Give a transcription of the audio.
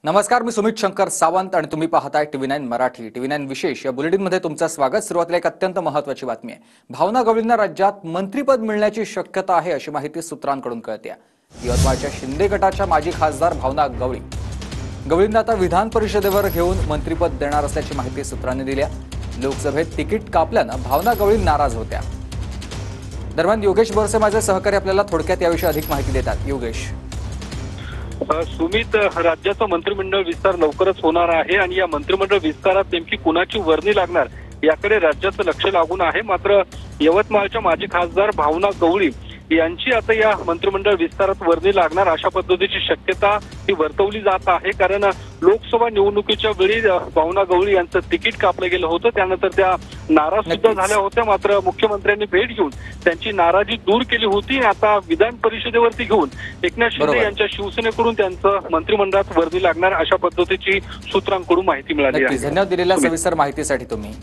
नमस्कार, मी सुमित शंकर सावंत आणि तुम्ही पाहताय TV9 मराठी. TV9 विशेष या बुलेटिनमध्ये तुमचं स्वागत. सुरुवातीला एक अत्यंत महत्त्वाची बातमी आहे. भावना गवळींना राज्यात मंत्रिपद मिळण्याची शक्यता आहे अशी माहिती सूत्रांकडून कळते. यवतमाळच्या शिंदे गटाच्या माजी खासदार भावना गवळींना आता विधान परिषदेवर घेऊन मंत्रिपद देणार असल्याची माहिती सूत्रांनी दिली. लोकसभेत तिकीट कापल्यानं भावना गवळी नाराज होत्या. दरम्यान योगेश बोरसे माझे सहकारी आपल्याला थोडक्यात याविषयी अधिक माहिती देतात. योगेश. सुमित, राज्याचा मंत्रिमंडळ विस्तार लवकरच होणार आहे आणि या मंत्रिमंडळ विस्तारात नेमकी कुणाची वर्णी लागणार याकडे राज्याचं लक्ष लागून आहे. मात्र यवतमाळच्या माजी खासदार भावना गवळी यांची आता या मंत्रिमंडळ विस्तारात वर्णी लागणार अशा पद्धतीची शक्यता ही वर्तवली जात आहे. कारण लोकसभा निवडणुकीच्या वेळी भावना गवळी यांचं तिकीट कापलं गेलं होतं, त्यानंतर त्या नाराज सुद्धा झाल्या होत्या. मात्र मुख्यमंत्र्यांनी भेट घेऊन त्यांची नाराजी दूर केली होती. आता विधान परिषदेवरती घेऊन एकनाथ शिंदे यांच्या शिवसेनेकडून त्यांचं मंत्रिमंडळात वर्णी लागणार अशा पद्धतीची सूत्रांकडून माहिती मिळाली आहे. धन्यवाद दिलेल्या सविस्तर माहितीसाठी तुम्ही.